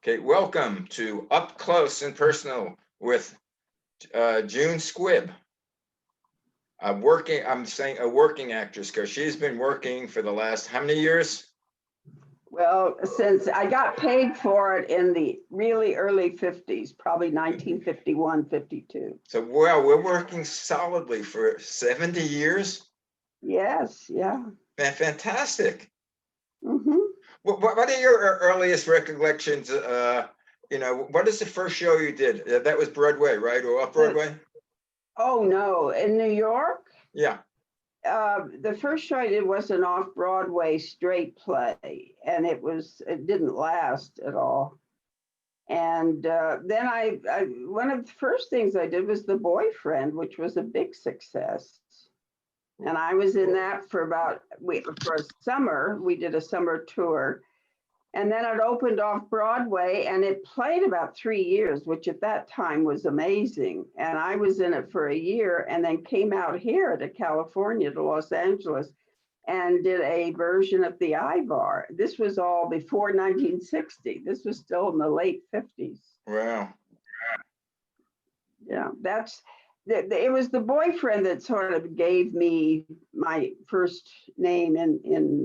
Okay, welcome to Up Close and Personal with June Squibb. I'm saying a working actress because she's been working for the last how many years? Well, since I got paid for it in the really early 50s, probably 1951, 52. So, wow, we're working solidly for 70 years. Yes, yeah. Fantastic. hmm What are your earliest recollections? What is the first show you did? That was Broadway, right? Or off Broadway? Oh, no. In New York, Yeah. the first show I did was an off-Broadway straight play, and it didn't last at all. And then one of the first things I did was The Boyfriend, which was a big success. And I was in that for a summer. We did a summer tour. And then it opened off Broadway and it played about 3 years, which at that time was amazing. And I was in it for a year and then came out here to California, to Los Angeles, and did a version of the Ivar. This was all before 1960. This was still in the late 50s. Wow. Yeah, it was The Boyfriend that sort of gave me my first name in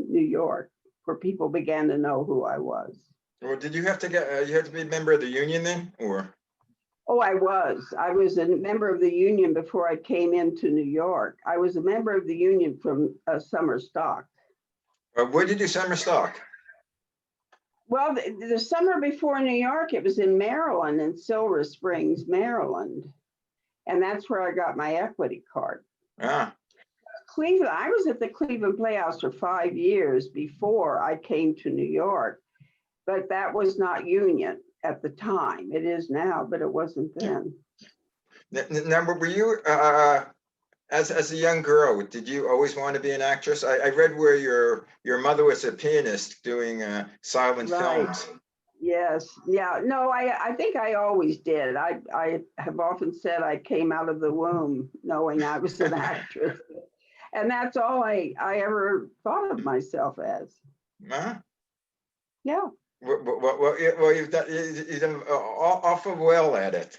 New York, where people began to know who I was. Well, did you have to be a member of the union then, or? Oh, I was a member of the union before I came into New York. I was a member of the union from summer stock. Where did you do summer stock? Well, the summer before New York, it was in Maryland, in Silver Springs, Maryland. And that's where I got my equity card. Ah. Cleveland, I was at the Cleveland Playhouse for 5 years before I came to New York, but that was not union at the time. It is now, but it wasn't then. Now, were you, as a young girl, did you always want to be an actress? I read where your mother was a pianist doing silent films. Yes. Yeah. No, I think I always did. I have often said I came out of the womb knowing I was an actress. And that's all I ever thought of myself as. Huh? Yeah. Well, you've done awful well at it.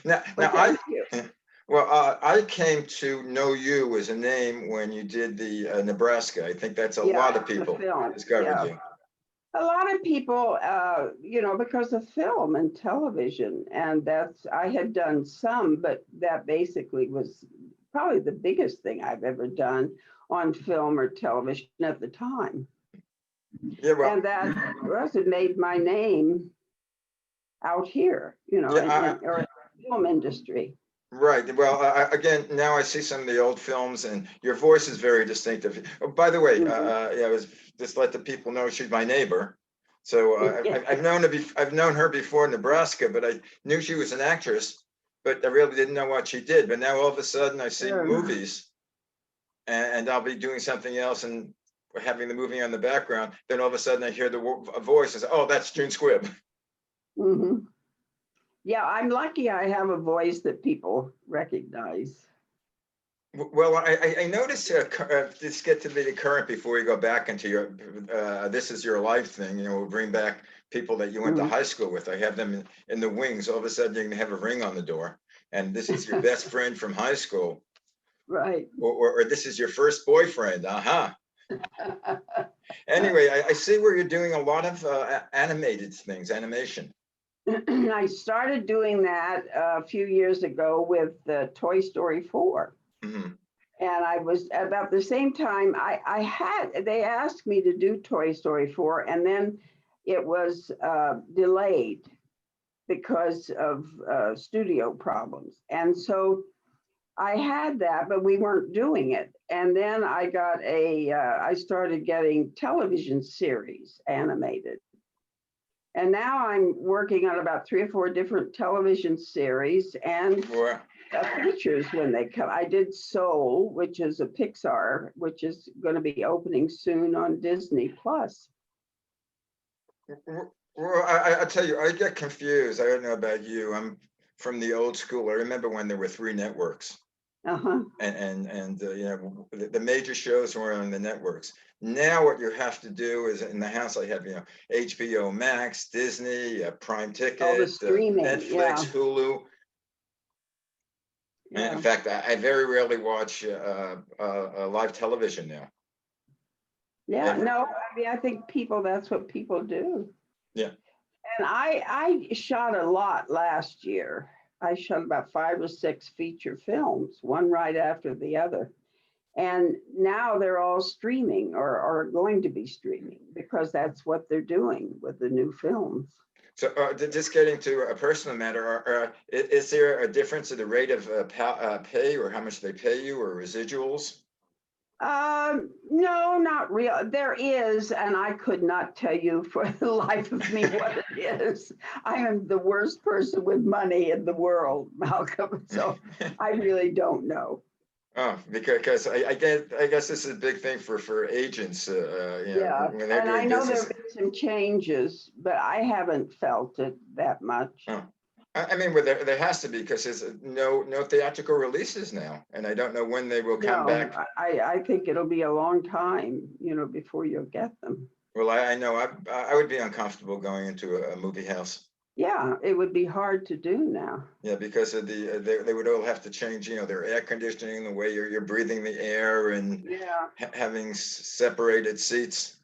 Now, I came to know you as a name when you did the Nebraska. I think that's a lot of people discovered you. A lot of people, because of film and television, and I had done some, but that basically was probably the biggest thing I've ever done on film or television at the time. Yeah, well, and that it made my name out here, or in the film industry. Right. Well, again, now I see some of the old films, and your voice is very distinctive. Oh, by the way, I was just let the people know she's my neighbor. So I've known her before in Nebraska, but I knew she was an actress, but I really didn't know what she did. But now all of a sudden, I see movies, and I'll be doing something else, and having the movie on the background. Then all of a sudden, I hear a voice, and say, "Oh, that's June Squibb." Mm-hmm. Yeah, I'm lucky I have a voice that people recognize. Well, I noticed, let's get to the current before we go back into your this is your life thing. We'll bring back people that you went to high school with. I have them in the wings. All of a sudden, you're going to have a ring on the door. And this is your best friend from high school. Right. Or this is your first boyfriend. Aha. Anyway, I see where you're doing a lot of animated things, animation. I started doing that a few years ago with Toy Story 4. Mm-hmm. And I was about the same time they asked me to do Toy Story 4, and then it was delayed because of studio problems. And so I had that, but we weren't doing it. And then I started getting television series animated. And now I'm working on about 3 or 4 different television series and features when they come. I did Soul, which is a Pixar, which is going to be opening soon on Disney Plus. Well, I tell you, I get confused. I don't know about you. I'm from the old school. I remember when there were 3 networks. Uh-huh. and you know, the major shows were on the networks. Now what you have to do is, in the house I have, you know, HBO Max, Disney, Prime All the Ticket, streaming, Netflix, yeah, Hulu. And in yeah. fact, I very rarely watch live television now. Yeah, Ever. no, I mean, I think people, that's what people do. Yeah. And I shot a lot last year. I shot about 5 or 6 feature films, one right after the other. And now they're all streaming or are going to be streaming because that's what they're doing with the new films. So just getting to a personal matter, is there a difference in the rate of pay, or how much they pay you, or residuals? No, not real. There is, and I could not tell you for the life of me what it is. I am the worst person with money in the world, Malcolm. So I really don't know. Oh, because I guess this is a big thing for agents, you know, Yeah, when they're and I doing know there business. have been some changes, but I haven't felt it that much. Oh. I mean, well, there has to be, because there's no theatrical releases now, and I don't know when they will come No, back. I think it'll be a long time, before you'll get them. Well, I know I would be uncomfortable going into a movie house. Yeah, it would be hard to do now. Yeah, because of they would all have to change, you know, their air conditioning, the way you're breathing the air, and Yeah. having separated seats.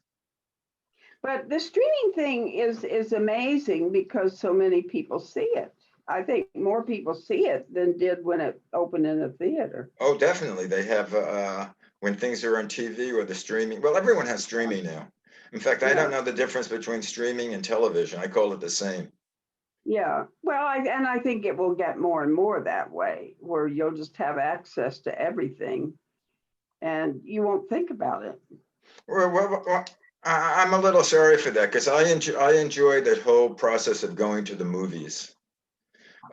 But the streaming thing is amazing because so many people see it. I think more people see it than did when it opened in a theater. Oh, definitely. They have when things are on TV or the streaming. Well, everyone has streaming now. In fact, I Yeah, don't know the difference between streaming and television. I call it the same. yeah. Well, I think it will get more and more that way, where you'll just have access to everything, and you won't think about it. Well, I'm a little sorry for that, because I enjoy that whole process of going to the movies.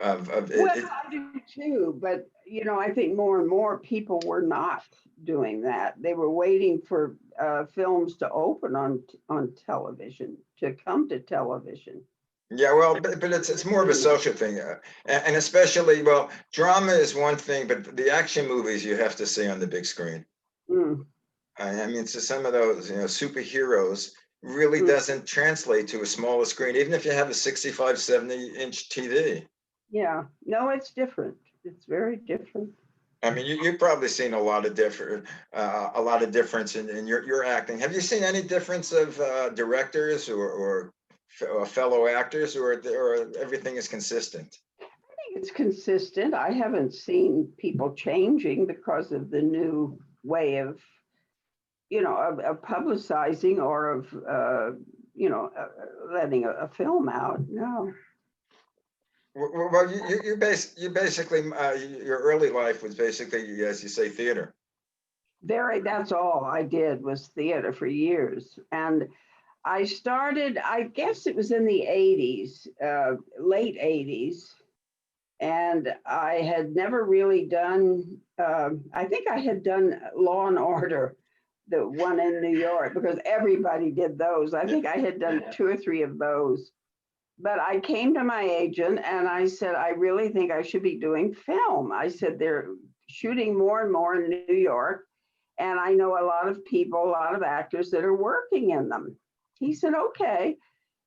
Of Well, it, I do too, but I think more and more people were not doing that. They were waiting for films to open on television, to come to television. yeah, well, but it's more of a Mm, social thing, and especially, well, drama is one thing, but the action movies you have to see on the big screen. mm, I mean, so some of those, you know, superheroes really mm. doesn't translate to a smaller screen, even if you have a 65, 70-inch TV. Yeah, no, it's different. It's very different. I mean, you've probably seen a lot of difference in your acting. Have you seen any difference of directors or fellow actors, or everything is consistent? I think it's consistent. I haven't seen people changing because of the new way of publicizing or of letting a film out. No. Well, you basically, your early life was basically, as you say, theater. That's all I did was theater for years. And I started, I guess it was in the 80s, late 80s. And I had never really done, I think I had done Law and Order, the one in New York, because everybody did those. I Yeah. think I had done 2 or 3 of those. But I came to my agent and I said, I really think I should be doing film. I said, they're shooting more and more in New York. And I know a lot of people, a lot of actors that are working in them. He said, okay.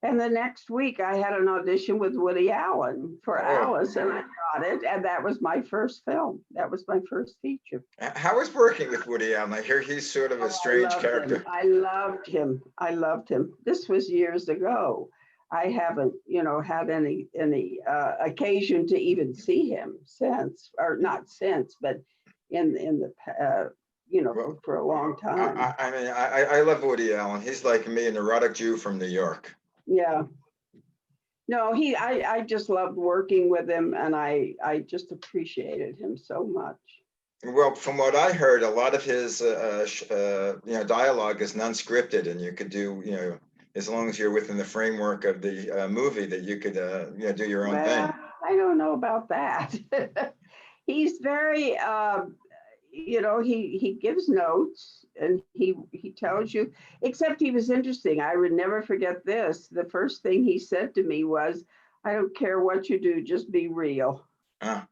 And the next week I had an audition with Woody Allen for Oh, Alice, and I got it. And that was my first film. That was my first feature. how is working with Woody Allen? I hear he's sort of a Oh, I strange loved him. character. I loved him. I loved him. This was years ago. I haven't, had any occasion to even see him since, or not since, but in the Well, for a long time. I mean, I love Woody Allen. He's like me, an erotic Jew from New York. Yeah. No, I just loved working with him, and I just appreciated him so much. Well, from what I heard, a lot of his, dialogue is non-scripted, and you could do, you know, as long as you're within the framework of the movie, that you could, do your own Well, thing. I don't know about that. He's very, he gives notes and he tells you. Except he was interesting. I would never forget this. The first thing he said to me was, "I don't care what you do, just be real." Ah,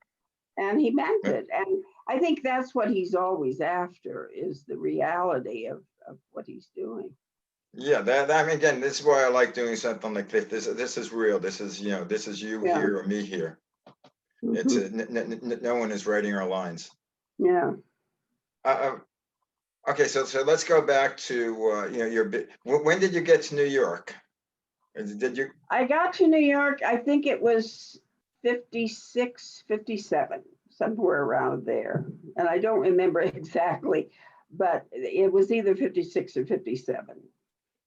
And he meant uh, it. And I think that's what he's always after, is the reality of what he's doing. Yeah, I mean, again, this is why I like doing something like this. This is real. This is, this is you Yeah. here or me here. It's no one is writing our lines. Yeah. Okay, so let's go back to when did you get to New York? Did you? I got to New York, I think it was 56, 57, somewhere around there. And I don't remember exactly, but it was either 56 or 57.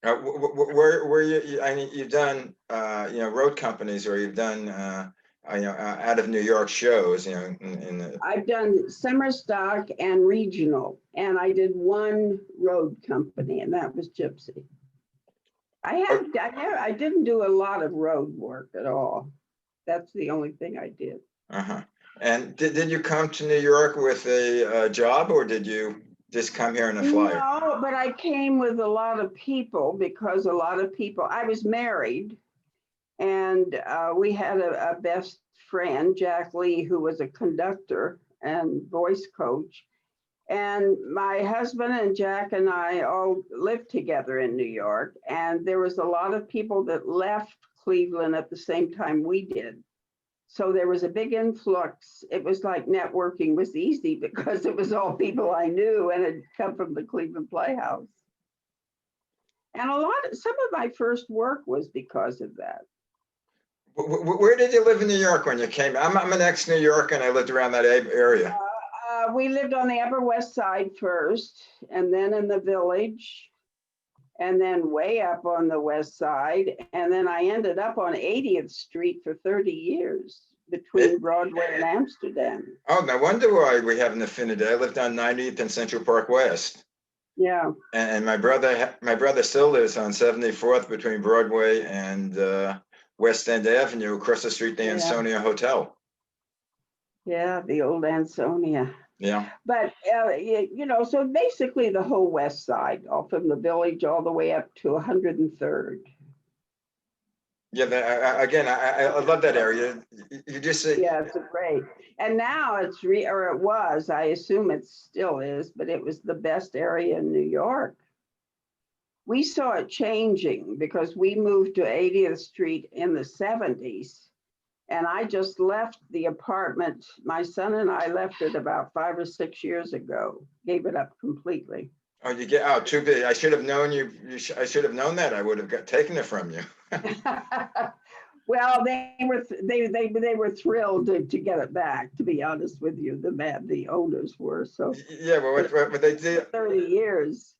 Where you? I mean, you've done road companies, or you've done out of New York shows. In the. I've done summer stock and regional, and I did one road company, and that was Gypsy. I didn't do a lot of road work at all. That's the only thing I did. Uh-huh. And did you come to New York with a job, or did you just come here in a flyer? No, but I came with a lot of people, because a lot of people, I was married, and we had a best friend, Jack Lee, who was a conductor and voice coach. And my husband and Jack and I all lived together in New York. And there was a lot of people that left Cleveland at the same time we did. So there was a big influx. It was like networking was easy, because it was all people I knew and had come from the Cleveland Playhouse. And some of my first work was because of that. Where did you live in New York when you came? I'm an ex-New Yorker, and I lived around that area. We lived on the Upper West Side first, and then in the Village, and then way up on the West Side. And then I ended up on 80th Street for 30 years between Broadway and Amsterdam. Oh, no wonder why we have an affinity. I lived on 90th and Central Park West. Yeah. And my brother still lives on 74th between Broadway and West End Avenue, across the street, the Ansonia Hotel. Yeah, the old Ansonia. Yeah. But, so basically the whole West Side, all from the Village all the way up to 103rd. Yeah, again, I love that area. You just say. Yeah, it's great. And now it's or it was, I assume it still is, but it was the best area in New York. We saw it changing because we moved to 80th Street in the 70s. And I just left the apartment. My son and I left it about 5 or 6 years ago, gave it up completely. Oh, you get out too big. I should have known you. I should have known that. I would have taken it from you. Well, they were thrilled to get it back. To be honest with you, the owners were. So yeah, but what they did. 30 years.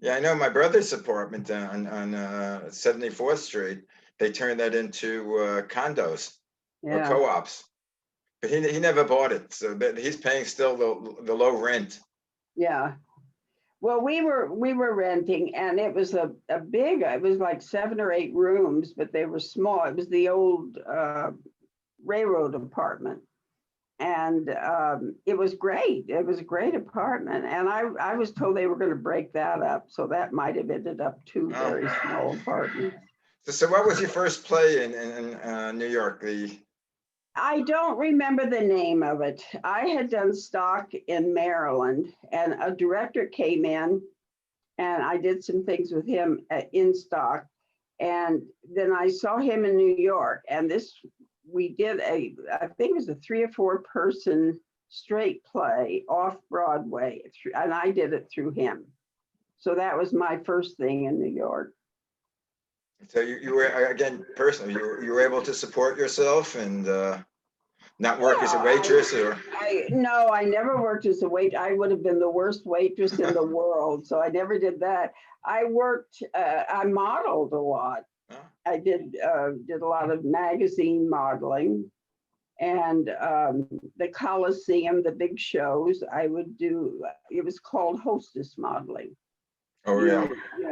Yeah, I know my brother's apartment on 74th Street. They turned that into condos or co-ops, but he never bought it, so that he's paying still the low rent. Yeah. Well, we were renting, and it was a big, it was like 7 or 8 rooms, but they were small. It was the old railroad apartment. And it was great. It was a great apartment. And I was told they were going to break that up. So that might have ended up 2 very small apartments. So what was your first play in New York? I don't remember the name of it. I had done stock in Maryland, and a director came in, and I did some things with him in stock. And then I saw him in New York, and we did I think it was a 3 or 4 person straight play off Broadway, and I did it through him. So that was my first thing in New York. So you were, again, personally, you were able to support yourself and not work as a waitress, or? No, I never worked as a wait. I would have been the worst waitress in the world. So I never did that. I worked, I modeled a lot. I did a lot of magazine modeling, and the Coliseum, the big shows. I would do. It was called hostess modeling. Oh yeah.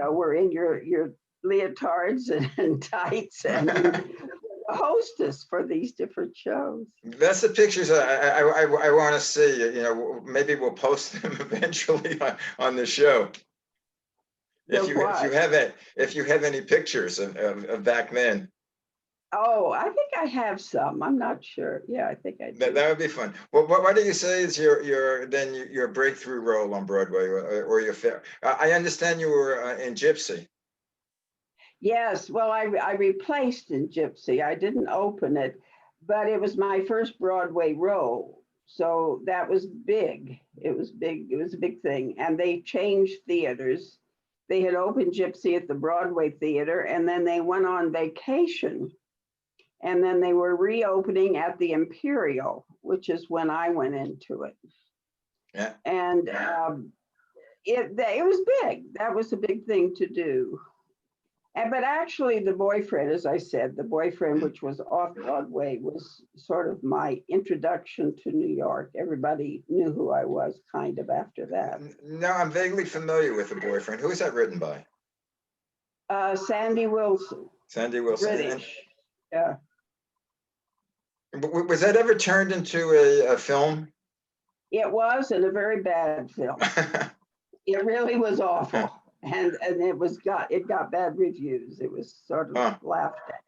We're in your leotards and tights, and hostess for these different shows. That's the pictures I want to see. Maybe we'll post them eventually on the show. If you have any pictures of back then. Oh, I think I have some. I'm not sure. Yeah, I think I That do. would be fun. Well, what do you say is your breakthrough role on Broadway, or your fair? I understand you were in Gypsy. Yes, well, I replaced in Gypsy. I didn't open it, but it was my first Broadway role. So that was big. It was big. It was a big thing. And they changed theaters. They had opened Gypsy at the Broadway Theater, and then they went on vacation. And then they were reopening at the Imperial, which is when I went into it. Yeah. And it was big. That was a big thing to do. But actually, the boyfriend, as I said, the boyfriend, which was off Broadway, was sort of my introduction to New York. Everybody knew who I was kind of after that. No, I'm vaguely familiar with The Boyfriend. Who is that written by? Sandy Wilson, Sandy Wilson. British. Yeah. Was that ever turned into a film? It was, and a very bad film. It really was awful. And it got bad reviews. It was sort of laughed at.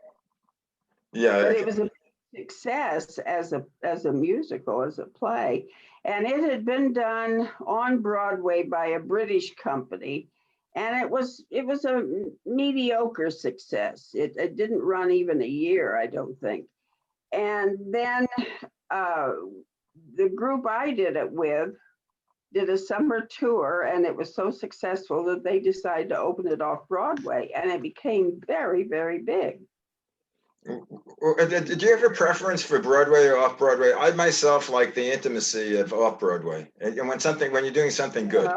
Yeah. But it was a success as a musical, as a play. And it had been done on Broadway by a British company. And it was a mediocre success. It didn't run even a year, I don't think. And then the group I did it with did a summer tour, and it was so successful that they decided to open it off Broadway, and it became very, very big. Did you have a preference for Broadway or off Broadway? I myself like the intimacy of off Broadway, and when you're doing something good.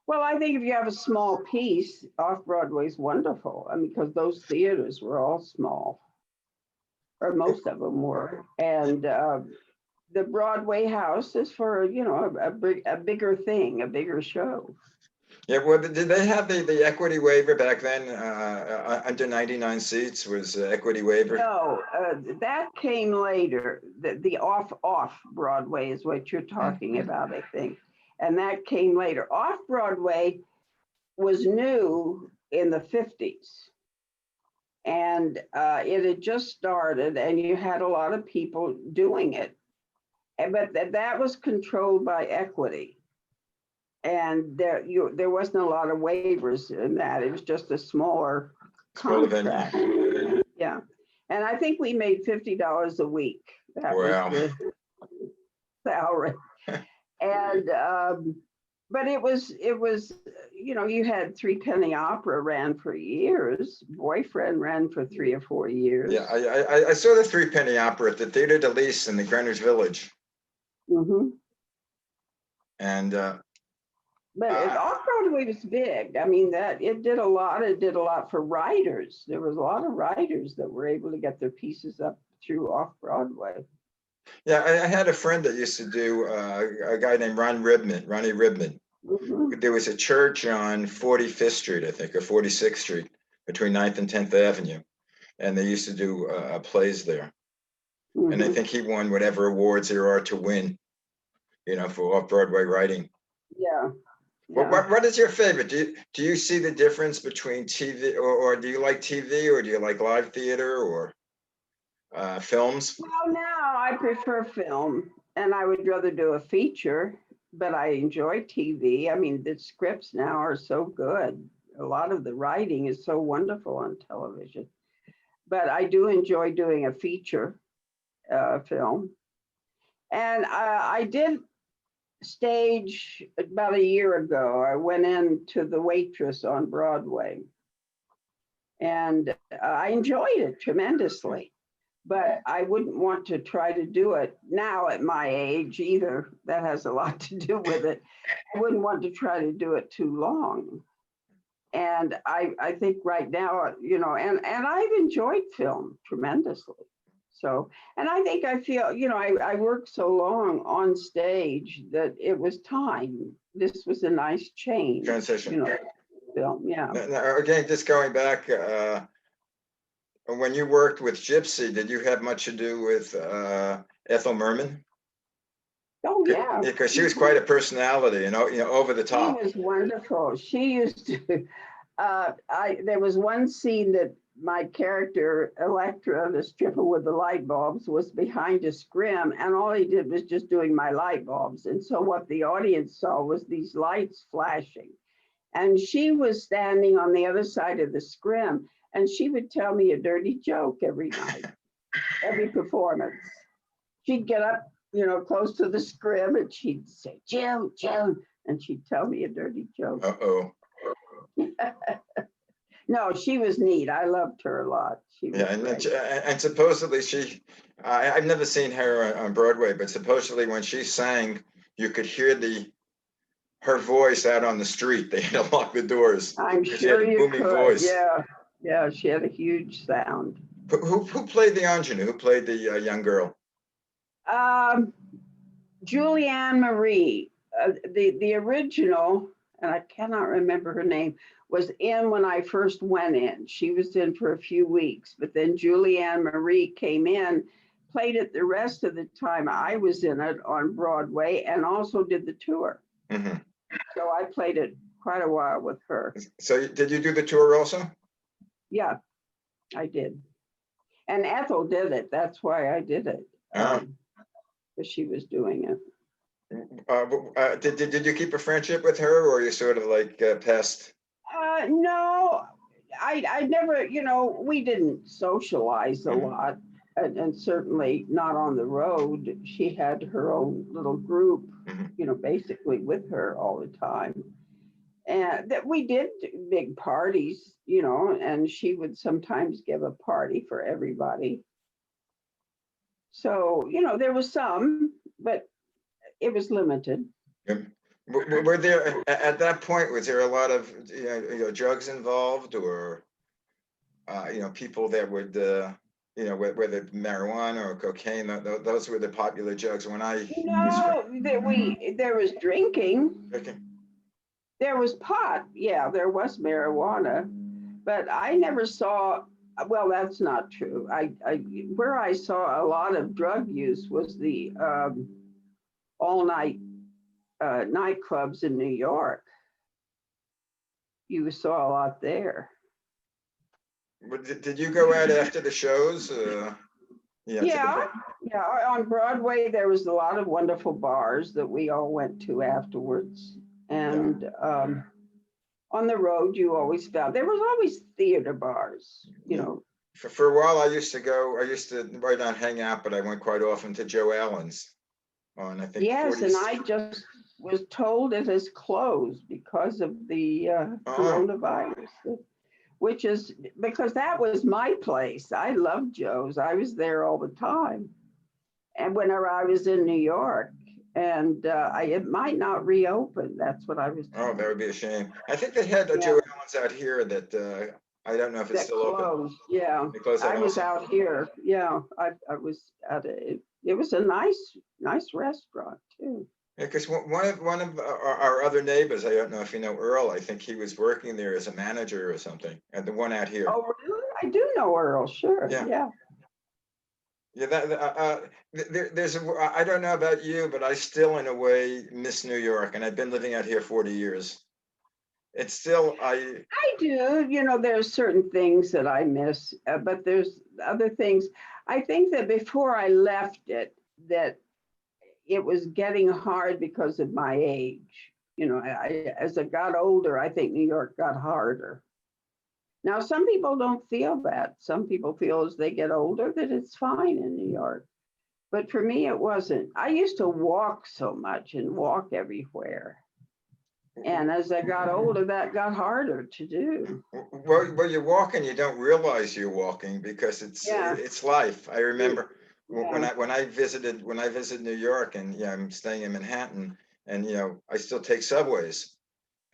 Well, I think if you have a small piece, off Broadway is wonderful. I mean, because those theaters were all small, or most of them were, and the Broadway house is for a bigger thing, a bigger show. Yeah, well, did they have the equity waiver back then? Under 99 seats was equity waiver? No, that came later. The off Broadway is what you're talking about, I think. And that came later. Off Broadway was new in the 50s. And it had just started, and you had a lot of people doing it. But that was controlled by equity. And there wasn't a lot of waivers in that. It was just a smaller contract. Yeah. And I think we made $50 a week. That was the salary. And but it was you had Three Penny Opera ran for years. Boyfriend ran for 3 or 4 years. Yeah, I saw the Three Penny Opera at the Theatre de Lys in the Greenwich Village. Mm-hmm. And but off Broadway was big. I mean, that it did a lot for writers. There was a lot of writers that were able to get their pieces up through off Broadway. Yeah, I had a friend that used to do a guy named Ronnie Ribman. Mm-hmm. There was a church on 45th Street, I think, or 46th Street, between 9th and 10th Avenue, and they used to do plays there. Mm-hmm. And I think he won whatever awards there are to win, for off Broadway writing. Yeah. Yeah. What is your favorite? Do you see the difference between TV, or do you like TV, or do you like live theater, or films? Well, now I prefer film, and I would rather do a feature, but I enjoy TV. I mean, the scripts now are so good. A lot of the writing is so wonderful on television. But I do enjoy doing a feature film. And I did stage about a year ago. I went into The Waitress on Broadway, and I enjoyed it tremendously. But I wouldn't want to try to do it now at my age either. That has a lot to do with it. I wouldn't want to try to do it too long. And I think right now, and I've enjoyed film tremendously. So, and I think I feel, I worked so long on stage that it was time. This was a nice change. Transition. Film, yeah. Now, again, just going back, when you worked with Gypsy, did you have much to do with Ethel Merman? Oh, yeah. Because she was quite a personality, over the top. She was wonderful. She used to, there was one scene my character, Electra, the stripper with the light bulbs, was behind a scrim, and all he did was just doing my light bulbs. And so what the audience saw was these lights flashing. And she was standing on the other side of the scrim, and she would tell me a dirty joke every night, every performance. She'd get up, close to the scrim, and she'd say, Joan, Joan, and she'd tell me a dirty joke. Uh-oh. No, she was neat. I loved her a lot. She was Yeah, great. and supposedly I've never seen her on Broadway, but supposedly when she sang, you could hear her voice out on the street. They had to lock the doors I'm because she had sure a you booming could. voice. Yeah, she had a huge sound. Who played the ingenue? Who played the young girl? Um, Julianne Marie, the original, and I cannot remember her name, was in when I first went in. She was in for a few weeks, but then Julianne Marie came in, played it the rest of the time I was in it on Broadway, and also did the tour. Mhm. So I played it quite a while with her. So did you do the tour also? Yeah, I did. And Ethel did it. That's why I did it. Ah. Because she was doing it. Did you keep a friendship with her, or you sort of like passed? No, I never, we didn't socialize a Mhm. lot, and certainly not on the road. She had her own little group, Mhm. basically with her all the time. And that we did big parties, and she would sometimes give a party for everybody. So, there was some, but it was limited. Yep. Were there at that point? Was there a lot of drugs involved, or people that would whether marijuana or cocaine? Those were the popular drugs when I was. No, there was drinking. Okay. There was pot, yeah, there was marijuana, but I never saw, well, that's not true. Where I saw a lot of drug use was the all night nightclubs in New York. You saw a lot there. Did you go out after the shows? Yeah, yeah. On Broadway, there was a lot of wonderful bars that we all went to afterwards. And on the road, you always found there was always theater bars, For a while, I used to right on hang out, but I went quite often to Joe Allen's on, I think, Yes, 40. and I just was told it has closed because of the Oh, coronavirus, which is because that was my place. I loved Joe's. I was there all the time. And whenever I was in New York, and it might not reopen. That's what I was oh, told. that would be a shame. I think they had a Yeah, Joe Allen's out here that I don't know if it's that still open. closed. Yeah, They closed that I was also. out here. Yeah, I was at it. It was a nice restaurant too. Yeah, because one of our other neighbors, I don't know if you know Earl. I think he was working there as a manager or something, and the one out here. Oh, really? I do know Earl. Sure. Yeah. Yeah. Yeah, I don't know about you, but I still, in a way, miss New York, and I've been living out here 40 years. It's still, I do. There's certain things that I miss, but there's other things. I think that before I left it, that it was getting hard because of my age. As I got older, I think New York got harder. Now, some people don't feel that. Some people feel as they get older that it's fine in New York. But for me, it wasn't. I used to walk so much and walk everywhere. And as I got older, that got harder to do. well, you're walking, you don't realize you're walking because Yeah, it's life. I remember when yeah, I visited New York, and I'm staying in Manhattan, and I still take subways.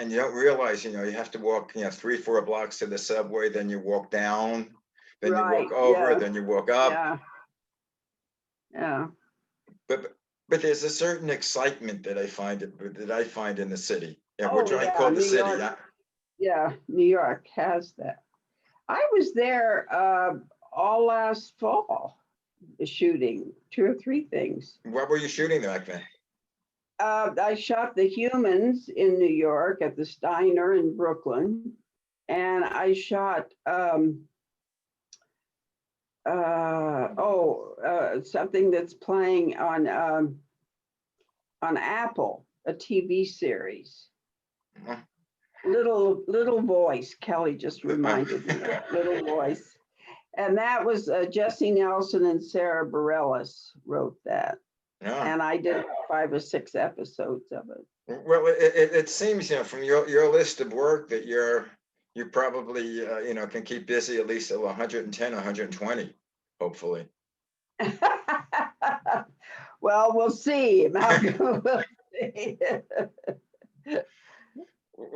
And you don't realize, you have to walk, 3, 4 blocks to the subway, then you walk down, then you right. walk over, Yeah, then you walk up. yeah, yeah. But there's a certain excitement that I find in the city. Yeah, Oh, which I yeah. call the New city. York. Yeah, New York has that. I was there all last fall shooting 2 or 3 things. What were you shooting back then? I shot The Humans in New York at the Steiner in Brooklyn, and I shot something that's playing on Apple, a TV series. Uh, Little Voice. Kelly just reminded me. Little Voice, and that was Jesse Nelson and Sarah Bareilles wrote that, Yeah. and I did 5 or 6 episodes of it. Well, it seems, from your list of work that you probably, can keep busy at least till 110, 120, hopefully. Well, we'll see, Malcolm. We'll see.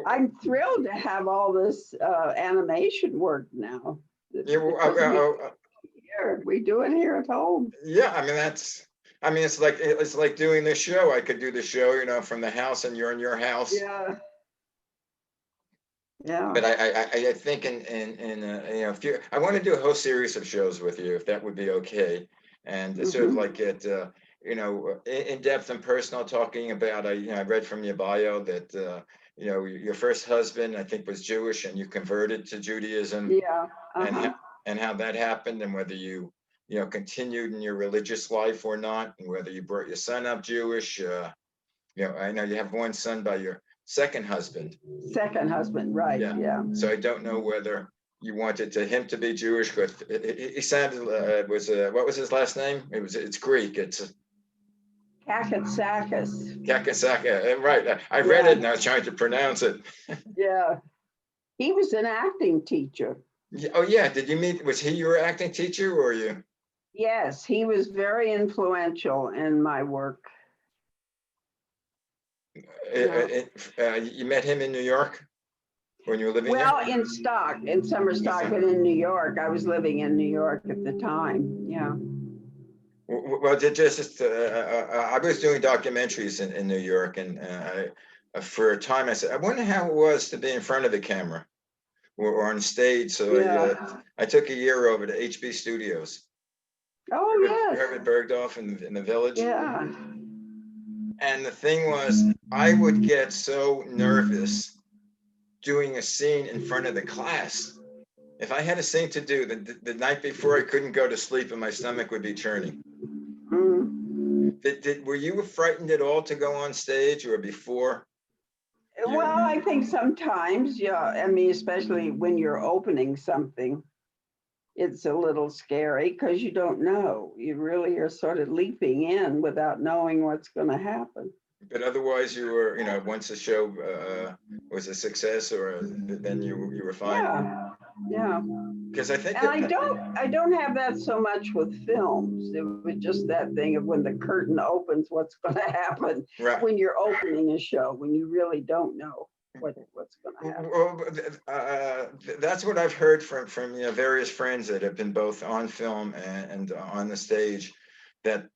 I'm thrilled to have all this animation work now. Yeah, We do it here at home. yeah, it's like doing this show. I could do the show, from the house, and you're in your house. Yeah. Yeah. But I think I want to do a whole series of shows with you, if that would be okay, and sort of like get in depth and personal, talking about I read from your bio that your first husband, I think, was Jewish, and you converted to Judaism. Yeah. And how that happened, and whether you continued in your religious life or not, and whether you brought your son up Jewish. I know you have one son by your second husband. Second husband, right? Yeah. So I don't know whether you wanted him to be Jewish, but he sounded what was his last name? It's Greek. It's Kakisakis. Kakisaka. Right. I read it and I was trying to pronounce it. Yeah. He was an acting teacher. Oh yeah. Did you meet? Was he your acting teacher, or you? Yes, he was very influential in my work. You met him in New York when you were living there? Well, in summer stock, but in New York. I was living in New York at the time. Yeah. Well, I was doing documentaries in New York, and for a time I said, I wonder how it was to be in front of the camera or on stage. So I took a year over to HB Studios. Oh, yes. Herbert Bergdorf in the Village. Yeah. And the thing was, I would get so nervous doing a scene in front of the class. If I had a scene to do the night before, I couldn't go to sleep and my stomach would be churning. Were you frightened at all to go on stage, or before? Well, I think sometimes, yeah. I mean, especially when you're opening something, it's a little scary because you don't know. You really are sort of leaping in without knowing what's going to happen. But otherwise, you were, once the show was a success, or then you were fine. Yeah. Because I think I don't have that so much with films. It was just that thing of when the curtain opens, what's going to happen when you're opening a show, when you really don't know what's going to happen. Well, that's what I've heard from various friends that have been both on film and on the stage. That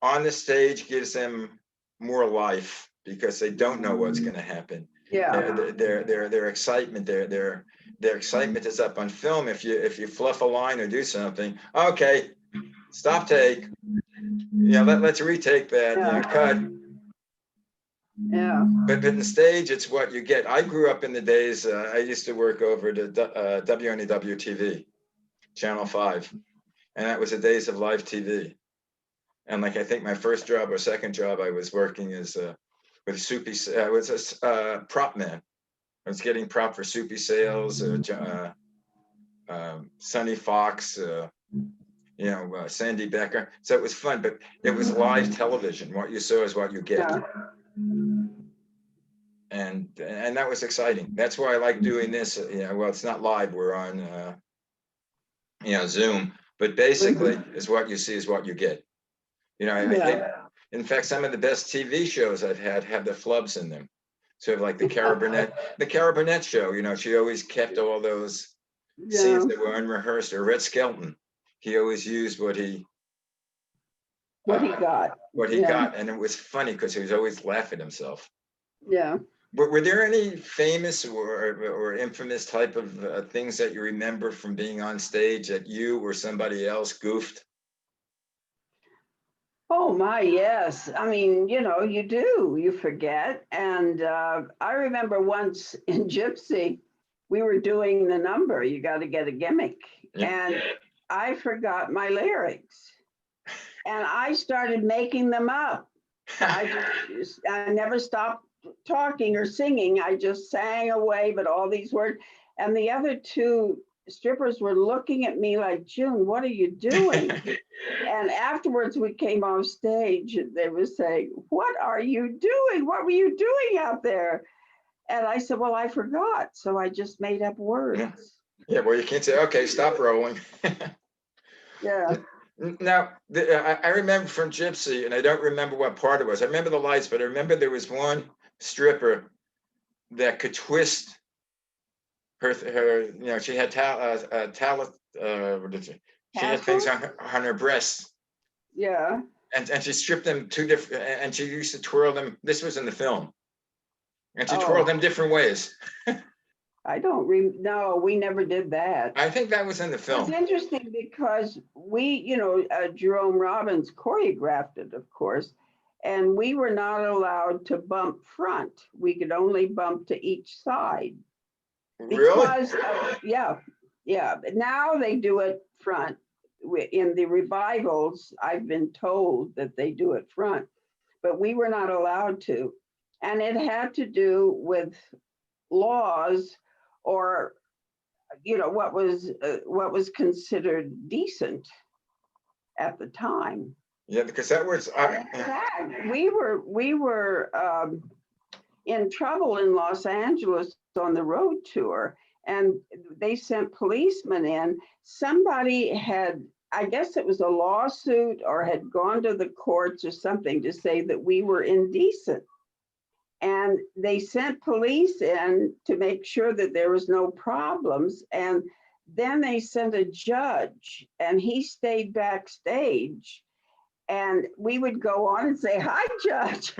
on the stage gives them more life because they don't know what's going to happen. Yeah. Their excitement, their excitement is up. On film, if you fluff a line or do something, okay, stop, take, let's retake that, cut. Yeah. But in stage, it's what you get. I grew up in the days, I used to work over to WNEW TV, Channel 5, and that was the days of live TV. And I think my first job or second job, I was working as with Soupy. I was a prop man. I was getting prop for Soupy Sales, Sonny Fox, Sandy Becker. So it was fun, but it was live television. What you saw is what you get. Yeah. And that was exciting. That's why I like doing this. Well, it's not live. We're on, Zoom, but basically, is what you see is what you get. In fact, some of the best TV shows I've had have the flubs in them. Sort of like the Cara Burnett show. She always kept all those scenes that were unrehearsed. Or Red Skelton, he always used what he got. What he got, and it was funny because he was always laughing at himself. Yeah. Were there any famous or infamous type of things that you remember from being on stage that you or somebody else goofed? Oh my, yes. I mean, you forget. And I remember once in Gypsy, we were doing the number, You Got to Get a Gimmick. Yeah. And I forgot my lyrics and I started making them up. I never stopped talking or singing. I just sang away, but all these words. And the other two strippers were looking at me like, June, what are you doing? And afterwards we came off stage and they were saying, what are you doing? What were you doing out there? And I said, well, I forgot. So I just made up words. Yeah, well, you can't say, okay, stop rolling. Yeah. Now, I remember from Gypsy, and I don't remember what part it was. I remember the lights, but I remember there was one stripper that could twist her, she had talent, what did she had things Tassels? on her breasts, Yeah. and she stripped them two different, and she used to twirl them. This was in the film, and she twirled them Oh, different ways. I don't no, we never did that. I think that was in the It was film. interesting because Jerome Robbins choreographed it, of course, and we were not allowed to bump front. We could only bump to each side Really? because, yeah. But now they do it front. In the revivals, I've been told that they do it front, but we were not allowed to. And it had to do with laws or what was considered decent at the time. Yeah, because that was. And in fact, we were in trouble in Los Angeles on the road tour, and they sent policemen in. Somebody had, I guess it was a lawsuit or had gone to the courts or something to say that we were indecent. And they sent police in to make sure that there was no problems. And then they sent a judge and he stayed backstage. And we would go on and say, hi, Judge.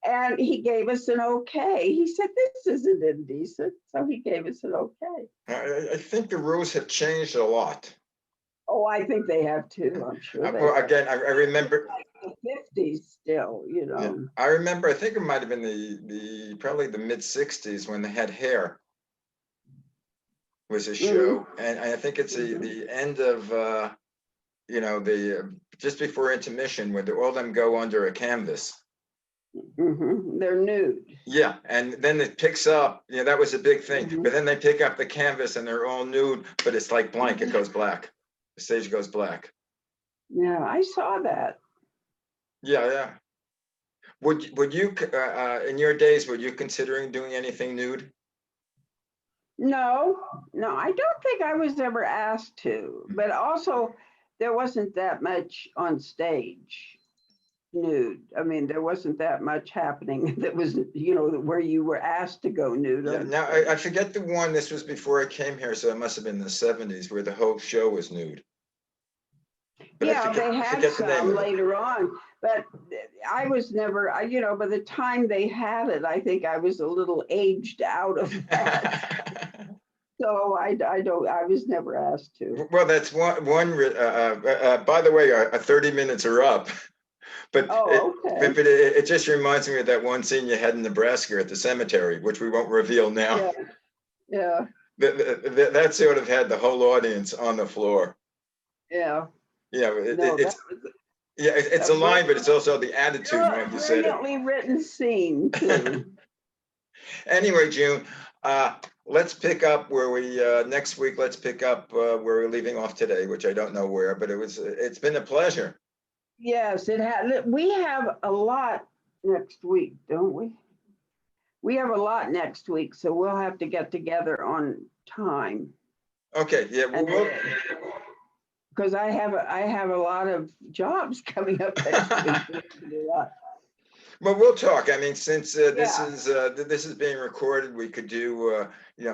And he gave us an okay. He said, this isn't indecent. So he gave us an okay. I think the rules have changed a lot. Oh, I think they have too. I'm sure they Well, have. again, I remember. Like the 50s still, Yeah, I remember. I think it might have been the probably the mid '60s when they had Hair was a show, and I think it's the end of the just before intermission when all them go under a canvas. They're nude. Yeah, and then it picks up. That was a big thing. But then they pick up the canvas and they're all nude, but it's like blank. It goes black. The stage goes black. Yeah, I saw that. Yeah, yeah. Would you in your days, were you considering doing anything nude? No, I don't think I was ever asked to, but also there wasn't that much on stage nude. I mean, there wasn't that much happening that was, where you were asked to go nude. Yeah, now I forget the one, this was before I came here, so it must have been the '70s where the whole show was nude. But yeah, they had some later on, but I was never, by the time they had it, I think I was a little aged out of that. So I was never asked to. Well, that's one, by the way, our 30 minutes are up. But, okay. it just reminds me of that one scene you had in Nebraska at the cemetery, which we won't reveal now. Yeah. That sort of had the whole audience on the floor. Yeah. Yeah, it's a line, but it's also the attitude when you said it. Brilliantly written scene too. Anyway, June, let's pick up where we next week. Let's pick up where we're leaving off today, which I don't know where, but it's been a pleasure. Yes, it had. We have a lot next week, don't we? We have a lot next week, so we'll have to get together on time. Okay, yeah, because I have a lot of jobs coming up next week. Well, we'll talk. I mean, since this is being recorded, we could do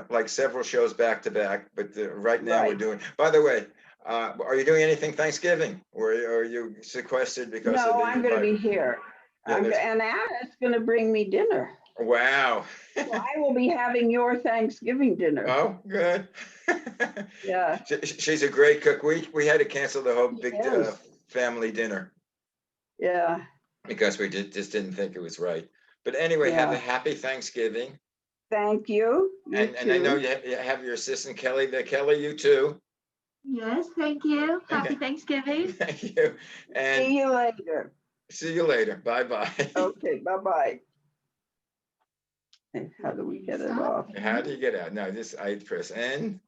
like several shows back to back. But right now we're doing. By the way, are you doing anything Thanksgiving, or are you sequestered because? No, I'm going to be here. Yeah, and Anna's going to bring me dinner. Wow. So I will be having your Thanksgiving dinner. Oh, good. Yeah. She's a great cook. We had to cancel the whole big family dinner. Yeah. Because we just didn't think it was right. But anyway, have a happy Thanksgiving. Thank you. You And I know too. you have your assistant Kelly there. Kelly, you too. Yes, thank you. Happy Okay. Thanksgiving. Thank you. And See you later. see you later. Bye-bye. Okay, bye-bye. How do we get it off? How do you get out? No, this, I press N.